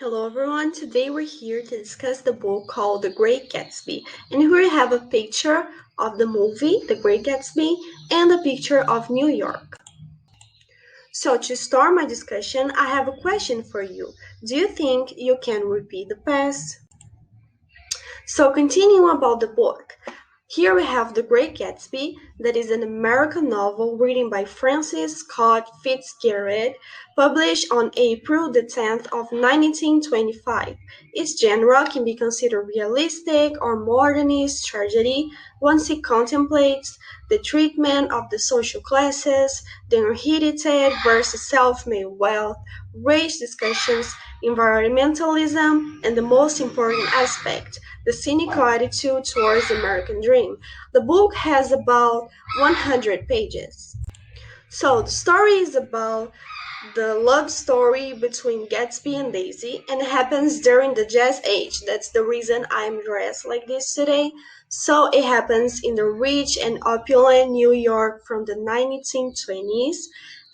Hello everyone, today we're here to discuss the book called The Great Gatsby. And here we have a picture of the movie, The Great Gatsby, and a picture of New York. So to start my discussion, I have a question for you. Do you think you can repeat the past? So continuing about the book. Here we have The Great Gatsby, that is an American novel written by Francis Scott Fitzgerald, published on April the 10th of 1925. Its genre can be considered realistic or modernist tragedy once it contemplates the treatment of the social classes, the inherited versus self-made wealth, race discussions, environmentalism, and the most important aspect, the cynical attitude towards the American dream. The book has about 100 pages. So the story is about the love story between Gatsby and Daisy, and it happens during the Jazz Age. That's the reason I'm dressed like this today. So it happens in the rich and opulent New York from the 1920s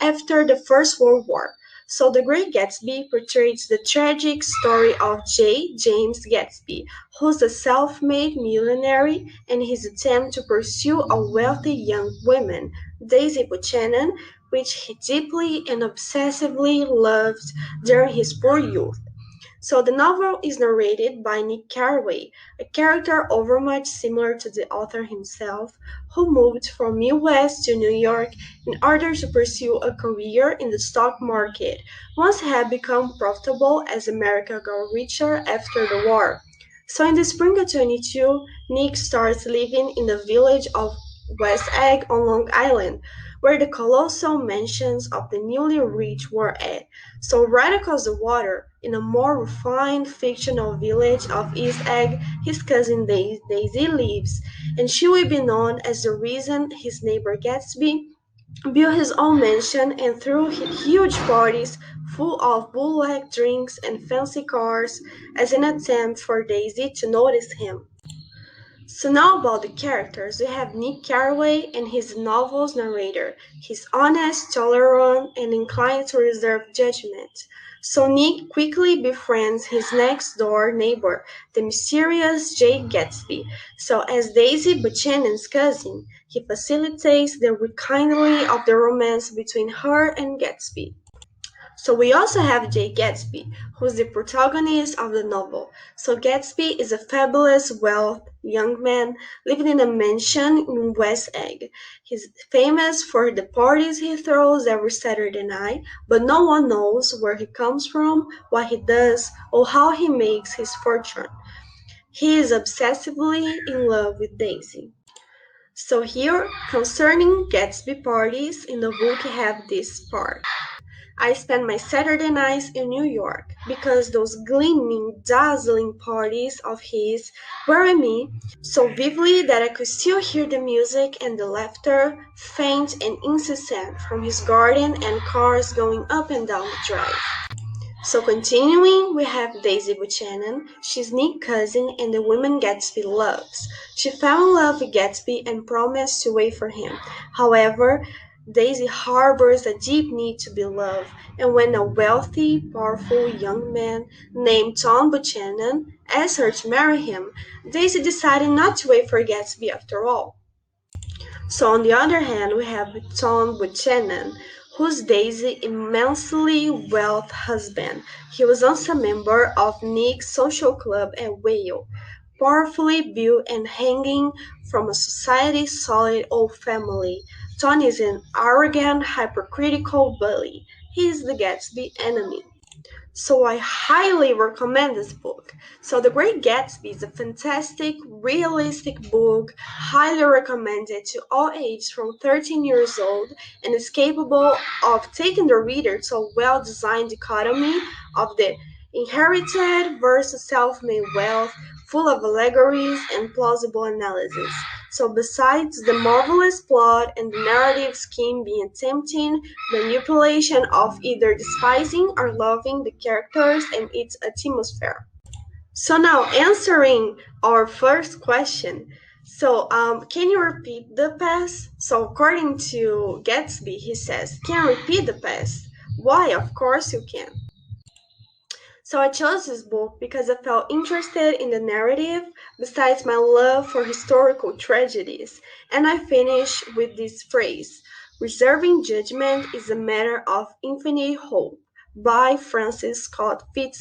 after the First World War. So The Great Gatsby portrays the tragic story of J. James Gatsby, who's a self-made millionaire and his attempt to pursue a wealthy young woman, Daisy Buchanan, which he deeply and obsessively loved during his poor youth. So the novel is narrated by Nick Carraway, a character overmuch similar to the author himself, who moved from Midwest to New York in order to pursue a career in the stock market, once it had become profitable as America got richer after the war. So in the spring of 22, Nick starts living in the village of West Egg on Long Island, where the colossal mansions of the newly rich were at. So right across the water, in a more refined fictional village of East Egg, his cousin Daisy lives, and she will be known as the reason his neighbor Gatsby built his own mansion and threw huge parties full of bootleg drinks and fancy cars as an attempt for Daisy to notice him. So now about the characters, we have Nick Carraway and his novel's narrator. He's honest, tolerant, and inclined to reserve judgment. So Nick quickly befriends his next-door neighbor, the mysterious Jay Gatsby. So as Daisy Buchanan's cousin, he facilitates the rekindling of the romance between her and Gatsby. So we also have Jay Gatsby, who's the protagonist of the novel. So Gatsby is a fabulous, wealthy young man living in a mansion in West Egg. He's famous for the parties he throws every Saturday night, but no one knows where he comes from, what he does, or how he makes his fortune. He is obsessively in love with Daisy. So here, concerning Gatsby parties, in the book you have this part. I spend my Saturday nights in New York because those gleaming, dazzling parties of his were in me so vividly that I could still hear the music and the laughter, faint and incessant, from his garden and cars going up and down the drive. So continuing, we have Daisy Buchanan. She's Nick's cousin and the woman Gatsby loves. She fell in love with Gatsby and promised to wait for him. However, Daisy harbors a deep need to be loved, and when a wealthy, powerful young man named Tom Buchanan asks her to marry him, Daisy decided not to wait for Gatsby after all. So on the other hand, we have Tom Buchanan, who's Daisy's immensely wealthy husband. He was once a member of Nick's social club at Whale, powerfully built and hanging from a society's solid old family. Tom is an arrogant, hypercritical bully. He is the Gatsby enemy. So I highly recommend this book. So The Great Gatsby is a fantastic, realistic book, highly recommended to all ages from 13 years old, and is capable of taking the reader to a well-designed dichotomy of the inherited versus self-made wealth, full of allegories and plausible analysis. So besides the marvelous plot and the narrative scheme being tempting, manipulation of either despising or loving the characters and its atmosphere. So now answering our first question. Can you repeat the past? So according to Gatsby, he says, can repeat the past. Why? Of course you can. So I chose this book because I felt interested in the narrative, besides my love for historical tragedies. And I finish with this phrase: reserving judgment is a matter of infinite hope, by Francis Scott Fitzgerald.